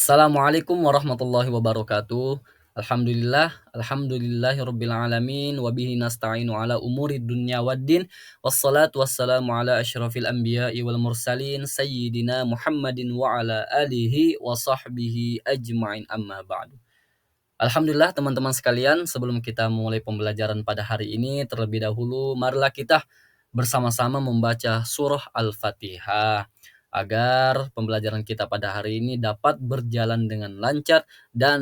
Assalamualaikum warahmatullahi wabarakatuh. Alhamdulillahirabbil alamin wa bihi nasta'inu ala umurid dunya waddin. Wassalatu wassalamu ala asyrafil anbiya'i wal mursalin sayyidina Muhammadin wa ala alihi wa sahbihi ajma'in amma ba'du. Alhamdulillah teman-teman sekalian, sebelum kita mulai pembelajaran pada hari ini, terlebih dahulu marilah kita bersama-sama membaca surah Al-Fatihah agar pembelajaran kita pada hari ini dapat berjalan dengan lancar dan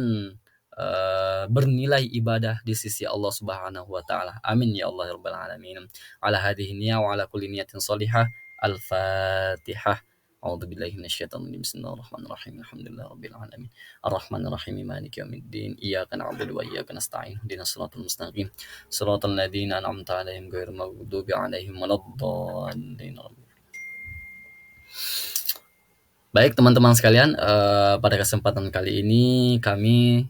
bernilai ibadah di sisi Allah Subhanahu wa taala. Amin ya Allah ya rabbal alamin. Ala hadhihi niyya wa ala kulli niyatin shalihah. Al-Fatihah. A'udzubillahi minasyaitonir rajim. Bismillahirrahmanirrahim. Alhamdulillahirabbil alamin. Ar-Rahmanir Rahim. Maliki yaumiddin. Iyyaka na'budu wa iyyaka nasta'in. Ihdinas siratal mustaqim. Shiratal ladzina an'amta 'alaihim ghairil maghdubi 'alaihim waladdallin. Baik teman-teman sekalian, pada kesempatan kali ini kami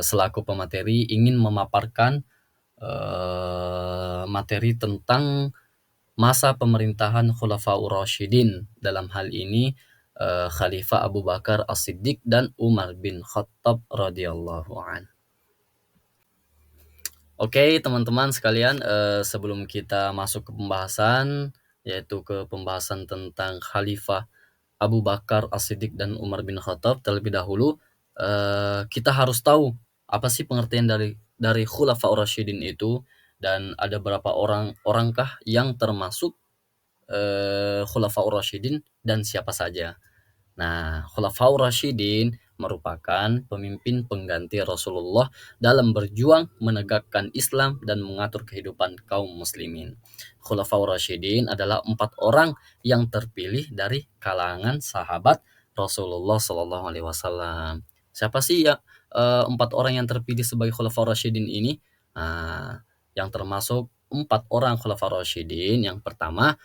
selaku pemateri ingin memaparkan materi tentang masa pemerintahan Khulafaur Rasyidin, dalam hal ini Khalifah Abu Bakar As-Siddiq dan Umar bin Khattab radhiyallahu an. Oke, teman-teman sekalian, sebelum kita masuk ke pembahasan, yaitu ke pembahasan tentang Khalifah Abu Bakar As-Siddiq dan Umar bin Khattab, terlebih dahulu kita harus tahu apa sih pengertian dari Khulafaur Rasyidin itu, dan ada berapa orangkah yang termasuk Khulafaur Rasyidin dan siapa saja. Nah, Khulafaur Rasyidin merupakan pemimpin pengganti Rasulullah dalam berjuang menegakkan Islam dan mengatur kehidupan kaum muslimin. Khulafaur Rasyidin adalah 4 orang yang terpilih dari kalangan sahabat Rasulullah Shallallahu Alaihi Wasallam. Siapa sih ya 4 orang yang terpilih sebagai Khulafaur Rasyidin ini? Nah, yang termasuk 4 orang Khulafaur Rasyidin, yang pertama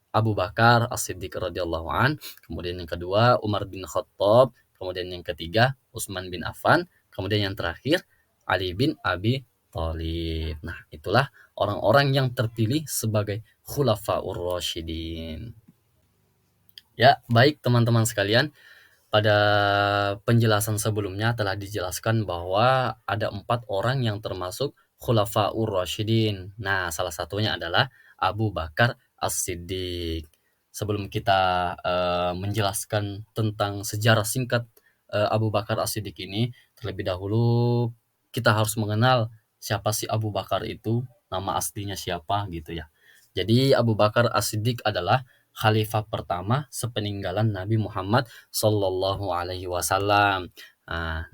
Abu Bakar As-Siddiq radhiyallahu an, kemudian yang kedua Umar bin Khattab, kemudian yang ketiga Utsman bin Affan, kemudian yang terakhir Ali bin Abi Thalib. Nah, itulah orang-orang yang terpilih sebagai Khulafaur Rasyidin. Ya, baik teman-teman sekalian, pada penjelasan sebelumnya telah dijelaskan bahwa ada 4 orang yang termasuk Khulafaur Rasyidin. Nah, salah satunya adalah Abu Bakar As-Siddiq. Sebelum kita menjelaskan tentang sejarah singkat Abu Bakar As-Siddiq ini, terlebih dahulu kita harus mengenal siapa sih Abu Bakar itu, nama aslinya siapa gitu ya. Jadi Abu Bakar As-Siddiq adalah khalifah pertama sepeninggalan Nabi Muhammad Sallallahu Alaihi Wasallam.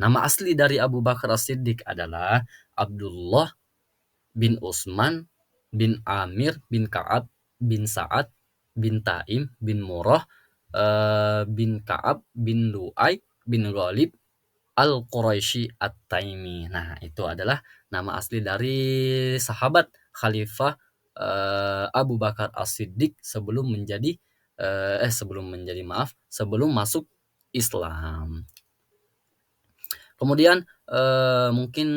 Nama asli dari Abu Bakar As-Siddiq adalah Abdullah bin Utsman bin Amir bin Ka'ab bin Sa'ad bin Taim bin Murrah bin Ka'ab bin Lu'ay bin Ghalib Al-Quraisy At-Taimi. Nah, itu adalah nama asli dari sahabat Khalifah Abu Bakar As-Siddiq sebelum masuk Islam. Kemudian mungkin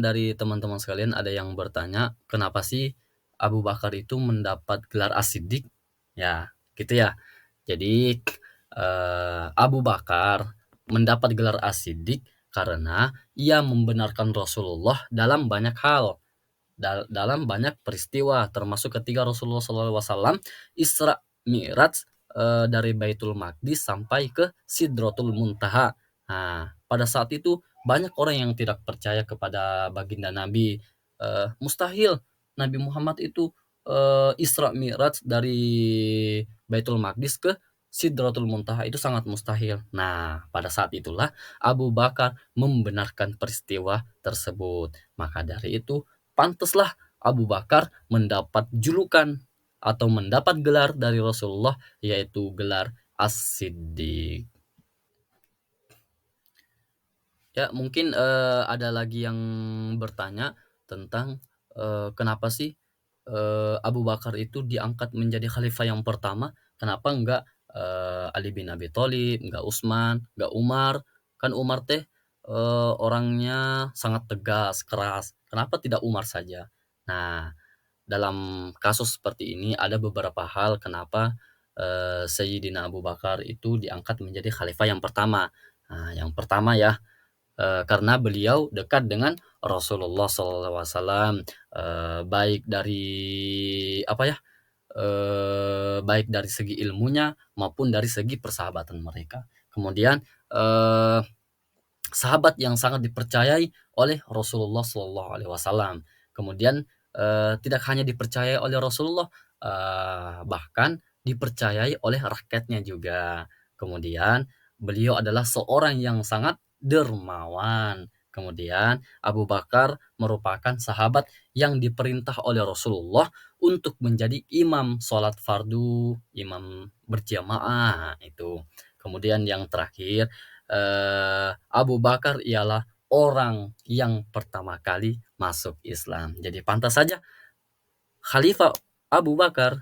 dari teman-teman sekalian ada yang bertanya, kenapa sih Abu Bakar itu mendapat gelar As-Siddiq? Ya, gitu ya. Jadi Abu Bakar mendapat gelar As-Siddiq karena ia membenarkan Rasulullah dalam banyak hal, dalam banyak peristiwa, termasuk ketika Rasulullah SAW Isra Mi'raj dari Baitul Maqdis sampai ke Sidratul Muntaha. Nah, pada saat itu banyak orang yang tidak percaya kepada baginda Nabi. Mustahil Nabi Muhammad itu Isra Mi'raj dari Baitul Maqdis ke Sidratul Muntaha, itu sangat mustahil. Nah, pada saat itulah Abu Bakar membenarkan peristiwa tersebut. Maka dari itu, pantaslah Abu Bakar mendapat julukan atau mendapat gelar dari Rasulullah, yaitu gelar As-Siddiq. Ya, mungkin ada lagi yang bertanya tentang kenapa sih Abu Bakar itu diangkat menjadi khalifah yang pertama, kenapa enggak Ali bin Abi Thalib, enggak Utsman, enggak Umar? Kan Umar teh orangnya sangat tegas, keras. Kenapa tidak Umar saja? Nah, dalam kasus seperti ini ada beberapa hal kenapa Sayyidina Abu Bakar itu diangkat menjadi khalifah yang pertama. Nah, yang pertama ya, karena beliau dekat dengan Rasulullah SAW, baik dari apa ya, baik dari segi ilmunya maupun dari segi persahabatan mereka. Kemudian, eee, sahabat yang sangat dipercayai oleh Rasulullah SAW. Kemudian, tidak hanya dipercayai oleh Rasulullah, bahkan dipercayai oleh rakyatnya juga. Kemudian beliau adalah seorang yang sangat dermawan. Kemudian Abu Bakar merupakan sahabat yang diperintah oleh Rasulullah untuk menjadi imam sholat fardu, imam berjamaah itu. Kemudian yang terakhir, Abu Bakar ialah orang yang pertama kali masuk Islam. Jadi pantas saja Khalifah Abu Bakar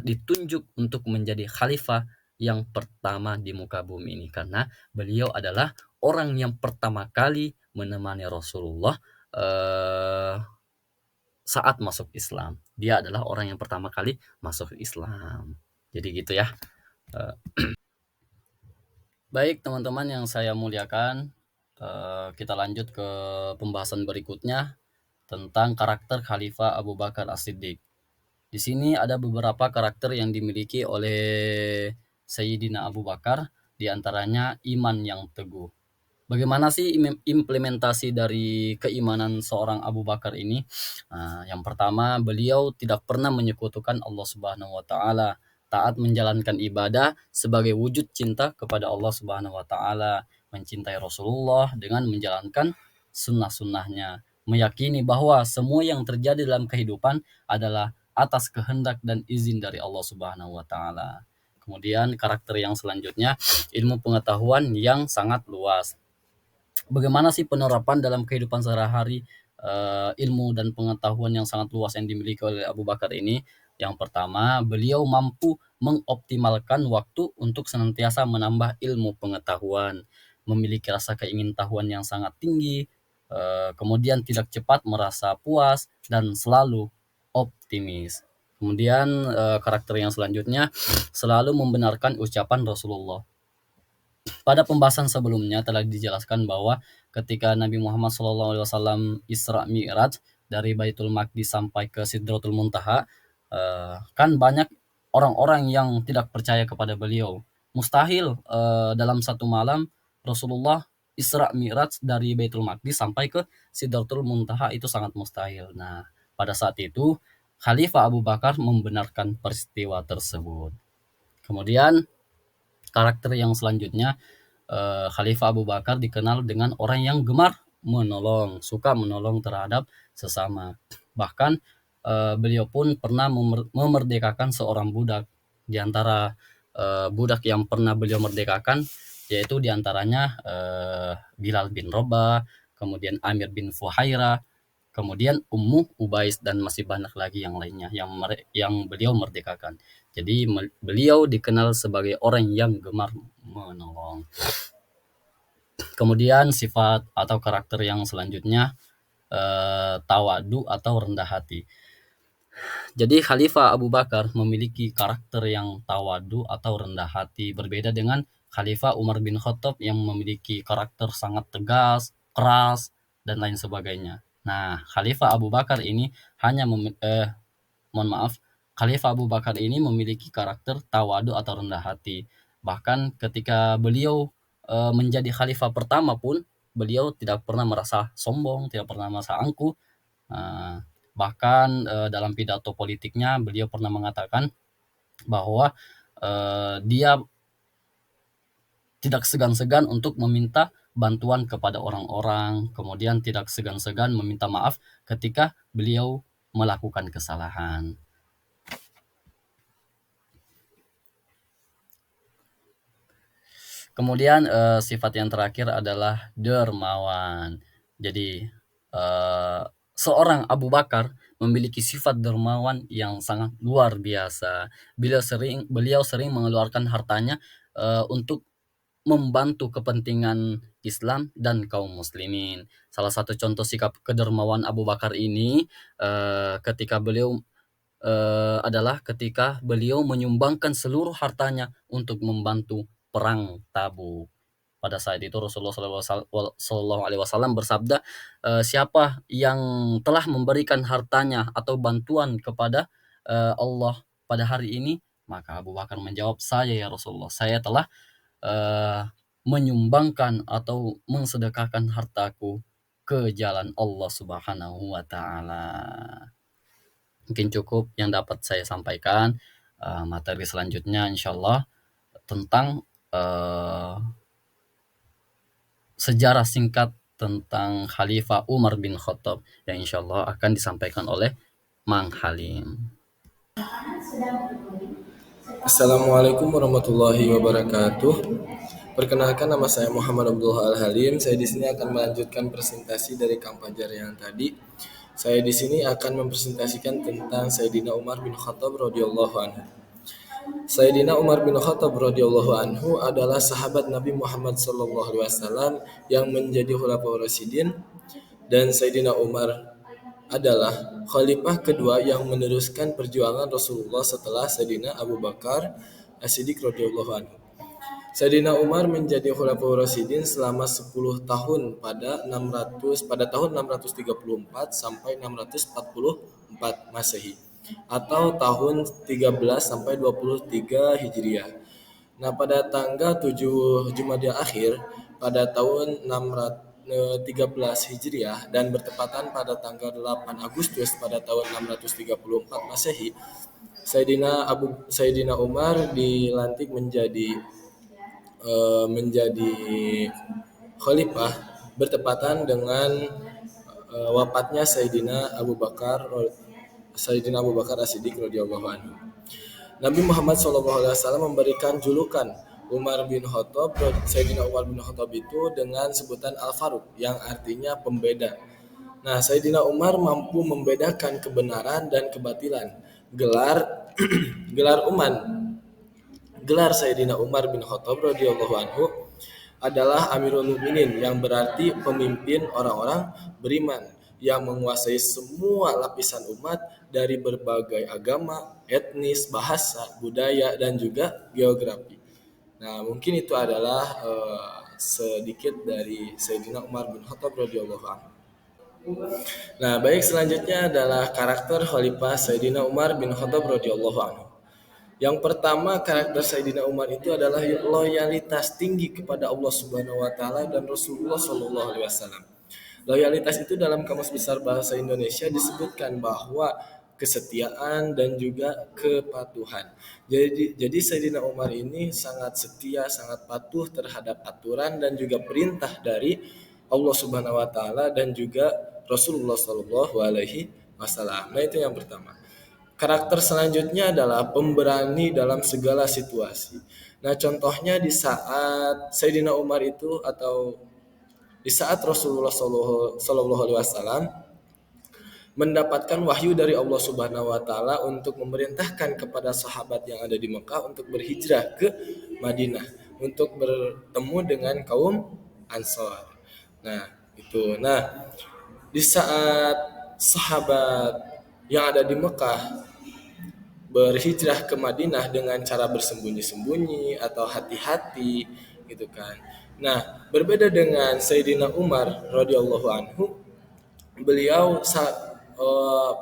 ditunjuk untuk menjadi khalifah yang pertama di muka bumi ini, karena beliau adalah orang yang pertama kali menemani Rasulullah eh, saat masuk Islam. Dia adalah orang yang pertama kali masuk Islam. Jadi gitu ya. Eh, Baik teman-teman yang saya muliakan, kita lanjut ke pembahasan berikutnya tentang karakter Khalifah Abu Bakar As-Siddiq. Di sini ada beberapa karakter yang dimiliki oleh Sayyidina Abu Bakar, di antaranya iman yang teguh. Bagaimana sih implementasi dari keimanan seorang Abu Bakar ini? Nah, yang pertama, beliau tidak pernah menyekutukan Allah Subhanahu wa taala, taat menjalankan ibadah sebagai wujud cinta kepada Allah Subhanahu wa taala, mencintai Rasulullah dengan menjalankan sunnah-sunnahnya, meyakini bahwa semua yang terjadi dalam kehidupan adalah atas kehendak dan izin dari Allah Subhanahu wa taala. Kemudian karakter yang selanjutnya, ilmu pengetahuan yang sangat luas. Bagaimana sih penerapan dalam kehidupan sehari-hari ilmu dan pengetahuan yang sangat luas yang dimiliki oleh Abu Bakar ini? Yang pertama, beliau mampu mengoptimalkan waktu untuk senantiasa menambah ilmu pengetahuan, memiliki rasa keingintahuan yang sangat tinggi, kemudian tidak cepat merasa puas dan selalu optimis. Kemudian karakter yang selanjutnya, selalu membenarkan ucapan Rasulullah. Pada pembahasan sebelumnya telah dijelaskan bahwa ketika Nabi Muhammad SAW Isra Mi'raj dari Baitul Maqdis sampai ke Sidratul Muntaha, kan banyak orang-orang yang tidak percaya kepada beliau. Mustahil dalam satu malam Rasulullah Isra Mi'raj dari Baitul Maqdis sampai ke Sidratul Muntaha, itu sangat mustahil. Nah, pada saat itu Khalifah Abu Bakar membenarkan peristiwa tersebut. Kemudian karakter yang selanjutnya, Khalifah Abu Bakar dikenal dengan orang yang gemar menolong, suka menolong terhadap sesama. Bahkan beliau pun pernah memerdekakan seorang budak. Di antara budak yang pernah beliau merdekakan, yaitu diantaranya Bilal bin Rabah, kemudian Amir bin Fuhaira, kemudian Ummu Ubais, dan masih banyak lagi yang lainnya yang beliau merdekakan. Jadi beliau dikenal sebagai orang yang gemar menolong. Kemudian sifat atau karakter yang selanjutnya, tawadu atau rendah hati. Jadi Khalifah Abu Bakar memiliki karakter yang tawadu atau rendah hati, berbeda dengan Khalifah Umar bin Khattab yang memiliki karakter sangat tegas, keras, dan lain sebagainya. Nah, Khalifah Abu Bakar ini hanya mohon maaf, Khalifah Abu Bakar ini memiliki karakter tawadu atau rendah hati. Bahkan ketika beliau menjadi khalifah pertama pun, beliau tidak pernah merasa sombong, tidak pernah merasa angkuh. Nah, bahkan dalam pidato politiknya beliau pernah mengatakan bahwa dia tidak segan-segan untuk meminta bantuan kepada orang-orang, kemudian tidak segan-segan meminta maaf ketika beliau melakukan kesalahan. Kemudian sifat yang terakhir adalah dermawan. Jadi seorang Abu Bakar memiliki sifat dermawan yang sangat luar biasa. Beliau sering mengeluarkan hartanya untuk membantu kepentingan Islam dan kaum muslimin. Salah satu contoh sikap kedermawan Abu Bakar ini ketika beliau adalah ketika beliau menyumbangkan seluruh hartanya untuk membantu perang Tabuk. Pada saat itu Rasulullah Shallallahu Alaihi Wasallam bersabda, siapa yang telah memberikan hartanya atau bantuan kepada Allah pada hari ini, maka Abu Bakar menjawab, saya ya Rasulullah, saya telah eh, menyumbangkan atau mensedekahkan hartaku ke jalan Allah Subhanahu wa taala. Mungkin cukup yang dapat saya sampaikan. Materi selanjutnya insyaallah tentang eh, sejarah singkat tentang Khalifah Umar bin Khattab yang insyaallah akan disampaikan oleh Mang Halim. Assalamualaikum warahmatullahi wabarakatuh. Perkenalkan, nama saya Muhammad Abdullah Al-Halim. Saya di sini akan melanjutkan presentasi dari Kang Fajar yang tadi. Saya di sini akan mempresentasikan tentang Sayyidina Umar bin Khattab radhiyallahu anhu. Sayyidina Umar bin Khattab radhiyallahu anhu adalah sahabat Nabi Muhammad sallallahu alaihi wasallam yang menjadi khulafaur rasyidin, dan Sayyidina Umar adalah khalifah kedua yang meneruskan perjuangan Rasulullah setelah Sayyidina Abu Bakar As-Siddiq radhiyallahu anhu. Sayyidina Umar menjadi Khulafaur Rasyidin selama 10 tahun pada tahun 634 sampai 644 Masehi atau tahun 13 sampai 23 Hijriah. Nah, pada tanggal 7 Jumadil Akhir pada tahun 613 Hijriah dan bertepatan pada tanggal 8 Agustus pada tahun 634 Masehi, Sayyidina Umar dilantik menjadi khalifah bertepatan dengan wafatnya Sayyidina Abu Bakar As-Siddiq radhiyallahu anhu. Nabi Muhammad SAW memberikan julukan Sayyidina Umar bin Khattab itu dengan sebutan Al-Faruq yang artinya pembeda. Nah, Sayyidina Umar mampu membedakan kebenaran dan kebatilan. Gelar Gelar Sayyidina Umar bin Khattab radhiyallahu anhu adalah Amirul Mukminin, yang berarti pemimpin orang-orang beriman yang menguasai semua lapisan umat dari berbagai agama, etnis, bahasa, budaya, dan juga geografi. Nah, mungkin itu adalah sedikit dari Sayyidina Umar bin Khattab radhiyallahu anhu. Nah, baik, selanjutnya adalah karakter Khalifah Sayyidina Umar bin Khattab radhiyallahu anhu. Yang pertama, karakter Sayyidina Umar itu adalah loyalitas tinggi kepada Allah Subhanahu wa taala dan Rasulullah Shallallahu alaihi wasallam. Loyalitas itu dalam Kamus Besar Bahasa Indonesia disebutkan bahwa kesetiaan dan juga kepatuhan. Jadi Sayyidina Umar ini sangat setia, sangat patuh terhadap aturan dan juga perintah dari Allah Subhanahu wa taala dan juga Rasulullah Shallallahu alaihi wasallam. Nah, itu yang pertama. Karakter selanjutnya adalah pemberani dalam segala situasi. Nah, contohnya di saat Sayyidina Umar itu atau di saat Rasulullah Shallallahu alaihi wasallam mendapatkan wahyu dari Allah Subhanahu wa taala untuk memerintahkan kepada sahabat yang ada di Mekah untuk berhijrah ke Madinah untuk bertemu dengan kaum Ansor. Nah, itu. Nah, di saat sahabat yang ada di Mekah berhijrah ke Madinah dengan cara bersembunyi-sembunyi atau hati-hati gitu kan. Nah, berbeda dengan Sayyidina Umar radhiyallahu anhu, beliau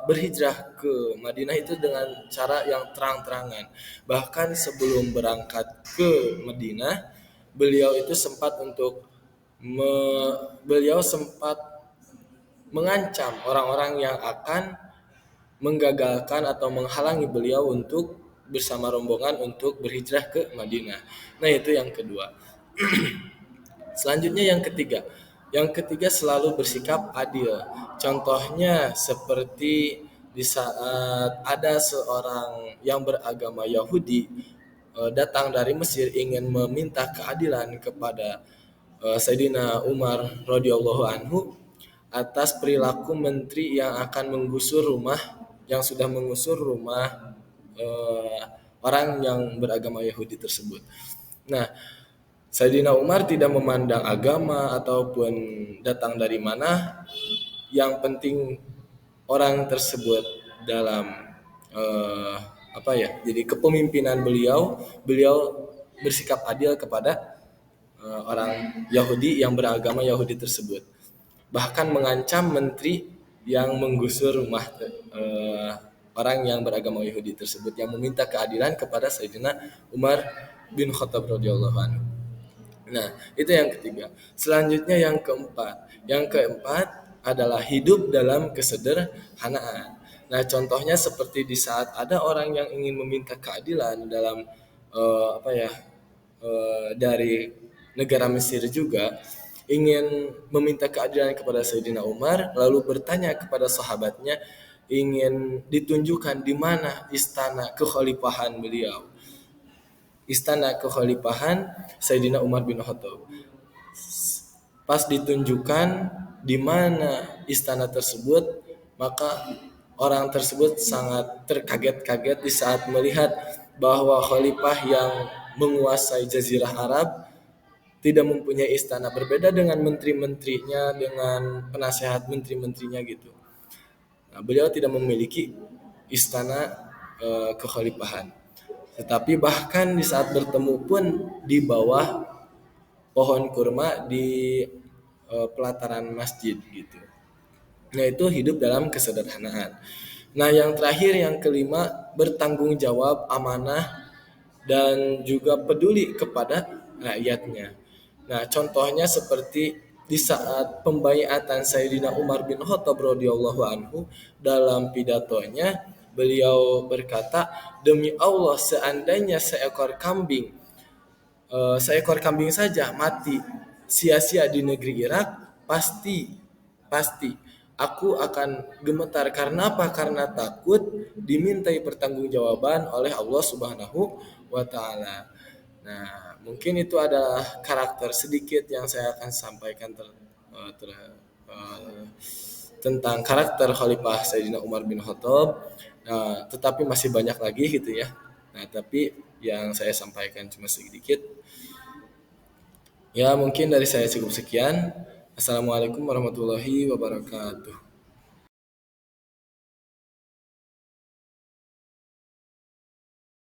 berhijrah ke Madinah itu dengan cara yang terang-terangan. Bahkan sebelum berangkat ke Madinah, beliau itu sempat untuk beliau sempat mengancam orang-orang yang akan menggagalkan atau menghalangi beliau untuk bersama rombongan untuk berhijrah ke Madinah. Nah, itu yang kedua. Selanjutnya yang ketiga. Yang ketiga, selalu bersikap adil. Contohnya seperti di saat ada seorang yang beragama Yahudi datang dari Mesir ingin meminta keadilan kepada Sayyidina Umar radhiyallahu anhu atas perilaku menteri yang akan mengusur rumah orang yang beragama Yahudi tersebut. Nah, Sayyidina Umar tidak memandang agama ataupun datang dari mana, yang penting orang tersebut dalam eh, apa ya? Jadi kepemimpinan beliau, beliau bersikap adil kepada orang Yahudi yang beragama Yahudi tersebut. Bahkan mengancam menteri yang menggusur rumah orang yang beragama Yahudi tersebut yang meminta keadilan kepada Sayyidina Umar bin Khattab radhiyallahu anhu. Nah, itu yang ketiga. Selanjutnya yang keempat. Yang keempat adalah hidup dalam kesederhanaan. Nah, contohnya seperti di saat ada orang yang ingin meminta keadilan dalam apa ya dari negara Mesir juga ingin meminta keadilan kepada Sayyidina Umar, lalu bertanya kepada sahabatnya ingin ditunjukkan di mana istana kekhalifahan beliau, istana kekhalifahan Sayyidina Umar bin Khattab. Pas ditunjukkan di mana istana tersebut, maka orang tersebut sangat terkaget-kaget di saat melihat bahwa khalifah yang menguasai Jazirah Arab tidak mempunyai istana, berbeda dengan menteri-menterinya, dengan penasehat menteri-menterinya gitu. Nah, beliau tidak memiliki istana kekhalifahan. Tetapi bahkan di saat bertemu pun di bawah pohon kurma di pelataran masjid gitu. Nah, itu hidup dalam kesederhanaan. Nah, yang terakhir yang kelima, bertanggung jawab, amanah dan juga peduli kepada rakyatnya. Nah, contohnya seperti di saat pembaiatan Sayyidina Umar bin Khattab radhiyallahu anhu, dalam pidatonya beliau berkata, demi Allah seandainya seekor kambing saja mati sia-sia di negeri Irak, pasti pasti aku akan gemetar. Karena apa? Karena takut dimintai pertanggungjawaban oleh Allah Subhanahu wa taala. Nah, mungkin itu adalah karakter sedikit yang saya akan sampaikan tentang karakter Khalifah Sayyidina Umar bin Khattab. Nah, tetapi masih banyak lagi gitu ya. Nah, tapi yang saya sampaikan cuma sedikit. Ya, mungkin dari saya cukup sekian. Assalamualaikum warahmatullahi wabarakatuh.